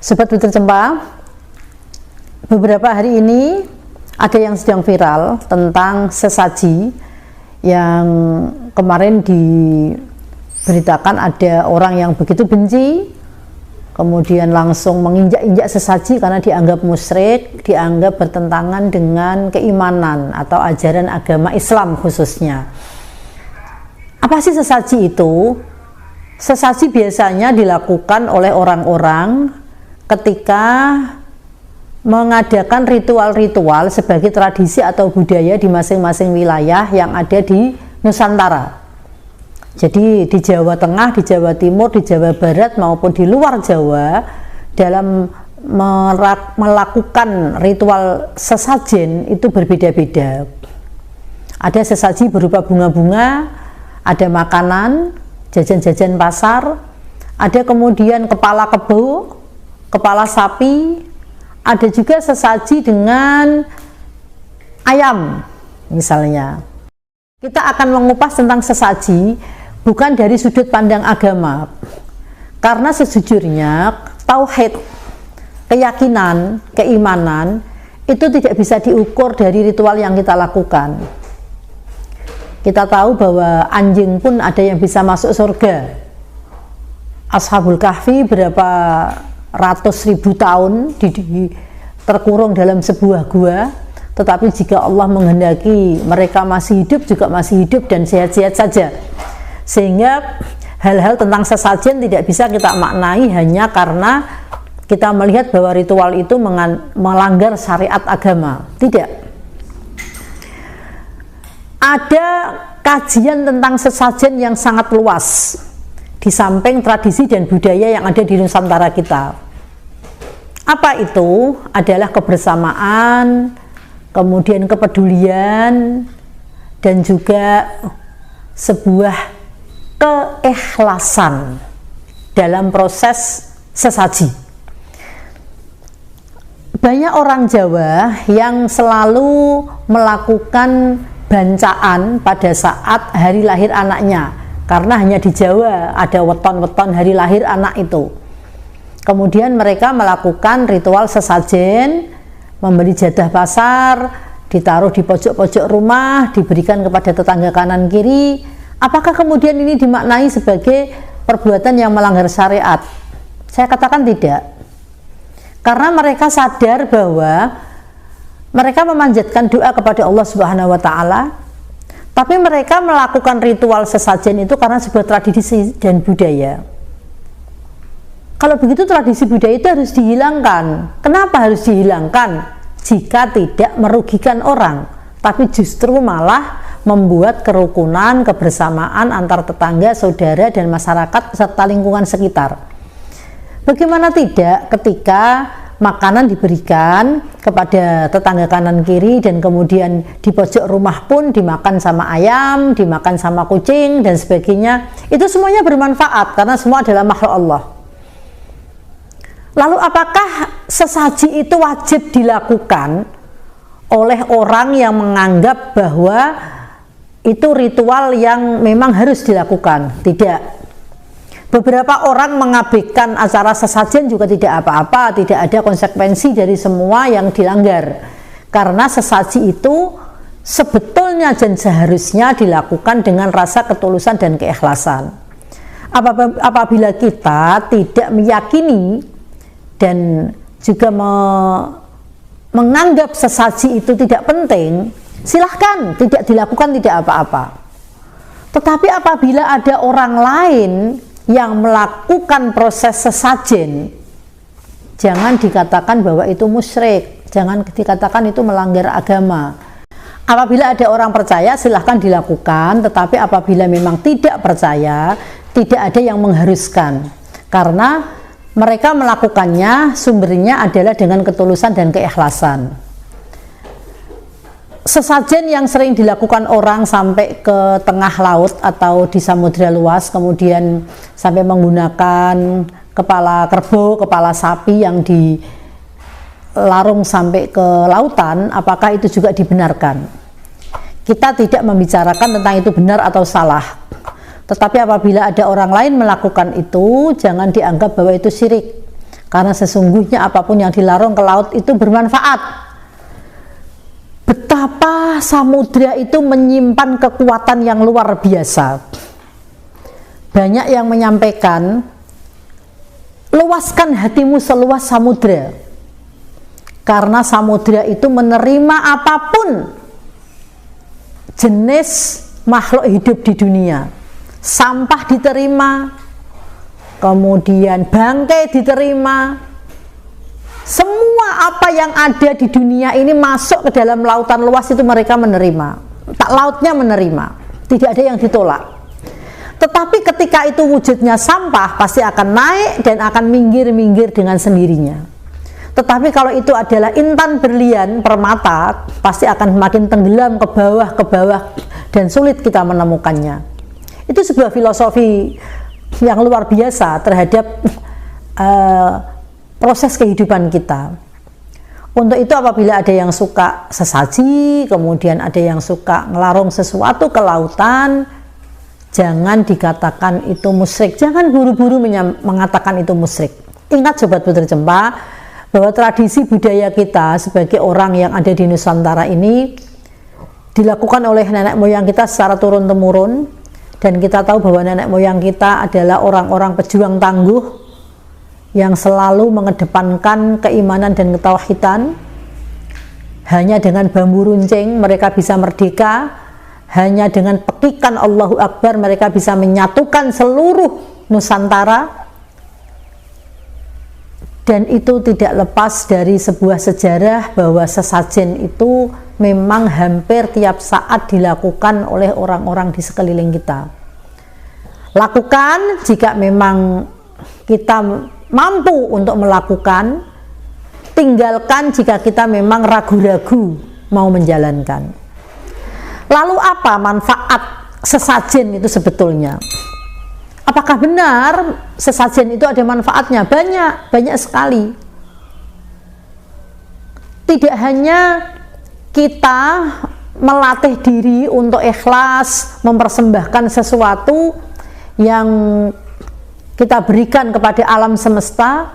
Sobat Fitur Cempa, beberapa hari ini ada yang sedang viral tentang sesaji yang kemarin diberitakan ada orang yang begitu benci, kemudian langsung menginjak-injak sesaji karena dianggap musyrik, dianggap bertentangan dengan keimanan atau ajaran agama Islam khususnya. Apa sih sesaji itu? Sesaji biasanya dilakukan oleh orang-orang ketika mengadakan ritual-ritual sebagai tradisi atau budaya di masing-masing wilayah yang ada di Nusantara. Jadi di Jawa Tengah, di Jawa Timur, di Jawa Barat maupun di luar Jawa, dalam melakukan ritual sesajen itu berbeda-beda. Ada sesaji berupa bunga-bunga, ada makanan, jajan-jajan pasar, ada kemudian kepala kebo, kepala sapi, ada juga sesaji dengan ayam misalnya. Kita akan mengupas tentang sesaji bukan dari sudut pandang agama, karena sejujurnya tauhid, keyakinan, keimanan itu tidak bisa diukur dari ritual yang kita lakukan. Kita tahu bahwa anjing pun ada yang bisa masuk surga. Ashabul Kahfi berapa ratus ribu tahun terkurung dalam sebuah gua, tetapi jika Allah menghendaki mereka masih hidup, juga masih hidup dan sehat-sehat saja. Sehingga hal-hal tentang sesajen tidak bisa kita maknai hanya karena kita melihat bahwa ritual itu melanggar syariat agama. Tidak. Ada kajian tentang sesajen yang sangat luas di samping tradisi dan budaya yang ada di Nusantara kita. Apa itu? Adalah kebersamaan, kemudian kepedulian, dan juga sebuah keikhlasan dalam proses sesaji. Banyak orang Jawa yang selalu melakukan bancaan pada saat hari lahir anaknya, karena hanya di Jawa ada weton-weton hari lahir anak itu. Kemudian mereka melakukan ritual sesajen, membeli jadah pasar, ditaruh di pojok-pojok rumah, diberikan kepada tetangga kanan kiri. Apakah kemudian ini dimaknai sebagai perbuatan yang melanggar syariat? Saya katakan tidak. Karena mereka sadar bahwa mereka memanjatkan doa kepada Allah Subhanahu wa taala, tapi mereka melakukan ritual sesajen itu karena sebuah tradisi dan budaya. Kalau begitu tradisi budaya itu harus dihilangkan. Kenapa harus dihilangkan? Jika tidak merugikan orang, tapi justru malah membuat kerukunan, kebersamaan antar tetangga, saudara, dan masyarakat serta lingkungan sekitar. Bagaimana tidak ketika makanan diberikan kepada tetangga kanan kiri dan kemudian di pojok rumah pun dimakan sama ayam, dimakan sama kucing dan sebagainya. Itu semuanya bermanfaat karena semua adalah makhluk Allah. Lalu apakah sesaji itu wajib dilakukan oleh orang yang menganggap bahwa itu ritual yang memang harus dilakukan? Tidak. Beberapa orang mengabaikan acara sesajen juga tidak apa-apa, tidak ada konsekuensi dari semua yang dilanggar. Karena sesaji itu sebetulnya dan seharusnya dilakukan dengan rasa ketulusan dan keikhlasan. Apabila kita tidak meyakini dan juga menganggap sesaji itu tidak penting, silahkan tidak dilakukan, tidak apa-apa. Tetapi apabila ada orang lain yang melakukan proses sesajen, jangan dikatakan bahwa itu musyrik, jangan dikatakan itu melanggar agama. Apabila ada orang percaya silahkan dilakukan, tetapi apabila memang tidak percaya, tidak ada yang mengharuskan, karena mereka melakukannya sumbernya adalah dengan ketulusan dan keikhlasan. Sesajen yang sering dilakukan orang sampai ke tengah laut atau di samudera luas, kemudian sampai menggunakan kepala kerbau, kepala sapi yang dilarung sampai ke lautan, apakah itu juga dibenarkan? Kita tidak membicarakan tentang itu benar atau salah. Tetapi apabila ada orang lain melakukan itu, jangan dianggap bahwa itu syirik. karena sesungguhnya apapun yang dilarung ke laut itu bermanfaat. Betapa samudra itu menyimpan kekuatan yang luar biasa. Banyak yang menyampaikan, luaskan hatimu seluas samudra, karena samudra itu menerima apapun jenis makhluk hidup di dunia. Sampah diterima, kemudian bangkai diterima, semua apa yang ada di dunia ini masuk ke dalam lautan luas itu mereka menerima. Tak lautnya menerima, tidak ada yang ditolak. Tetapi ketika itu wujudnya sampah, pasti akan naik dan akan minggir-minggir dengan sendirinya. Tetapi kalau itu adalah intan berlian permata, pasti akan makin tenggelam ke bawah dan sulit kita menemukannya. Itu sebuah filosofi yang luar biasa terhadap proses kehidupan kita. Untuk itu apabila ada yang suka sesaji, kemudian ada yang suka ngelarung sesuatu ke lautan, jangan dikatakan itu musyrik. Jangan buru-buru mengatakan itu musyrik. Ingat Sobat Putri Cempa, bahwa tradisi budaya kita sebagai orang yang ada di Nusantara ini dilakukan oleh nenek moyang kita secara turun-temurun, dan kita tahu bahwa nenek moyang kita adalah orang-orang pejuang tangguh yang selalu mengedepankan keimanan dan ketauhidan. Hanya dengan bambu runcing mereka bisa merdeka, hanya dengan pekikan Allahu Akbar mereka bisa menyatukan seluruh Nusantara. Dan itu tidak lepas dari sebuah sejarah bahwa sesajen itu memang hampir tiap saat dilakukan oleh orang-orang di sekeliling kita. Lakukan jika memang kita mampu untuk melakukan, tinggalkan jika kita memang ragu-ragu mau menjalankan. Lalu apa manfaat sesajen itu sebetulnya? Apakah benar sesajen itu ada manfaatnya? Banyak sekali. Tidak hanya kita melatih diri untuk ikhlas mempersembahkan sesuatu yang kita berikan kepada alam semesta,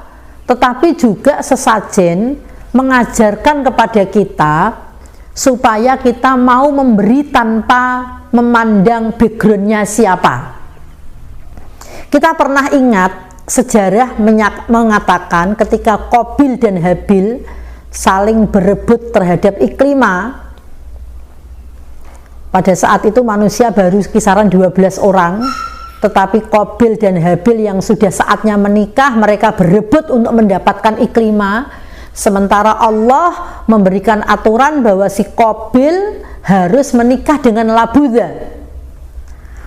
tetapi juga sesajen mengajarkan kepada kita supaya kita mau memberi tanpa memandang backgroundnya siapa. Kita pernah ingat sejarah mengatakan ketika Qabil dan Habil saling berebut terhadap Iklimah, pada saat itu manusia baru kisaran 12 orang, tetapi Qabil dan Habil yang sudah saatnya menikah, mereka berebut untuk mendapatkan Iklimah, sementara Allah memberikan aturan bahwa si Qabil harus menikah dengan Labudha.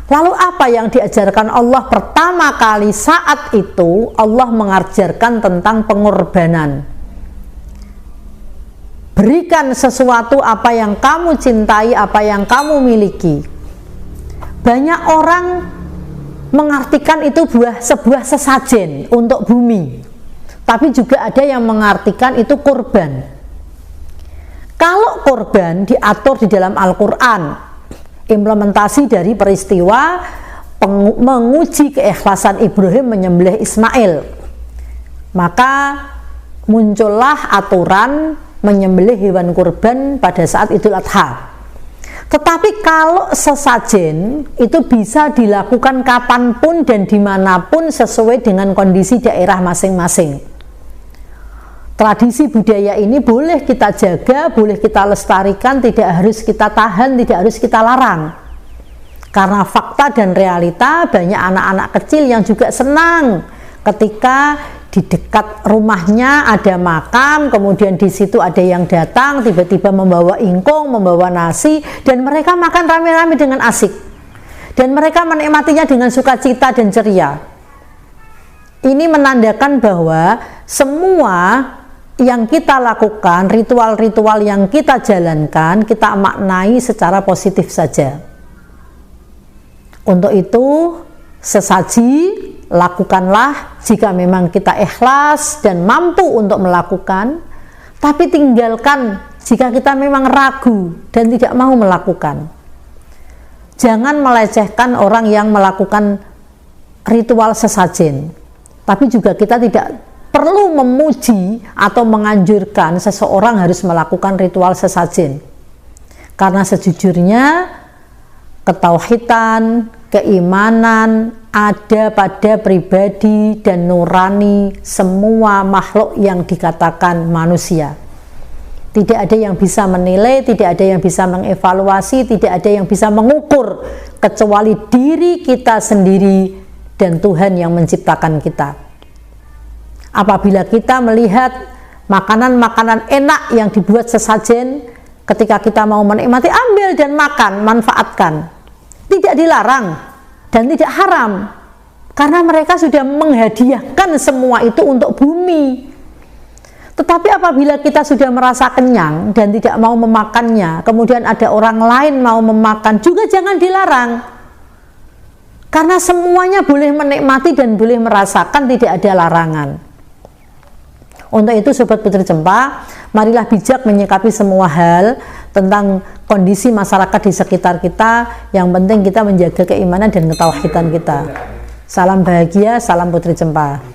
Lalu apa yang diajarkan Allah pertama kali saat itu? Allah mengajarkan tentang pengorbanan. Berikan sesuatu apa yang kamu cintai, apa yang kamu miliki. Banyak orang mengartikan itu sebuah sesajen untuk bumi, tapi juga ada yang mengartikan itu kurban. Kalau kurban diatur di dalam Al-Quran, implementasi dari peristiwa menguji keikhlasan Ibrahim menyembelih Ismail, maka muncullah aturan menyembelih hewan kurban pada saat Idul Adha. Tetapi kalau sesajen itu bisa dilakukan kapanpun dan dimanapun sesuai dengan kondisi daerah masing-masing. Tradisi budaya ini boleh kita jaga, boleh kita lestarikan, tidak harus kita tahan, tidak harus kita larang. Karena fakta dan realita, banyak anak-anak kecil yang juga senang ketika di dekat rumahnya ada makam, kemudian di situ ada yang datang, tiba-tiba membawa ingkung, membawa nasi, dan mereka makan rame-rame dengan asik. Dan mereka menikmatinya dengan sukacita dan ceria. Ini menandakan bahwa semua yang kita lakukan, ritual-ritual yang kita jalankan, kita maknai secara positif saja. Untuk itu, sesaji lakukanlah jika memang kita ikhlas dan mampu untuk melakukan, tapi tinggalkan jika kita memang ragu dan tidak mau melakukan. Jangan melecehkan orang yang melakukan ritual sesajen, tapi juga kita tidak perlu memuji atau menganjurkan seseorang harus melakukan ritual sesajen. Karena sejujurnya ketauhidan, keimanan ada pada pribadi dan nurani semua makhluk yang dikatakan manusia. Tidak ada yang bisa menilai, tidak ada yang bisa mengevaluasi, tidak ada yang bisa mengukur kecuali diri kita sendiri dan Tuhan yang menciptakan kita. Apabila kita melihat makanan-makanan enak yang dibuat sesajen, ketika kita mau menikmati, ambil dan makan, manfaatkan. Tidak dilarang dan tidak haram, karena mereka sudah menghadiahkan semua itu untuk bumi. Tetapi apabila kita sudah merasa kenyang dan tidak mau memakannya, kemudian ada orang lain mau memakan, juga jangan dilarang, karena semuanya boleh menikmati dan boleh merasakan, tidak ada larangan. Untuk itu Sobat Putri Cempa, marilah bijak menyikapi semua hal tentang kondisi masyarakat di sekitar kita. Yang penting kita menjaga keimanan dan ketauhidan kita. Salam bahagia, salam Putri Cempa.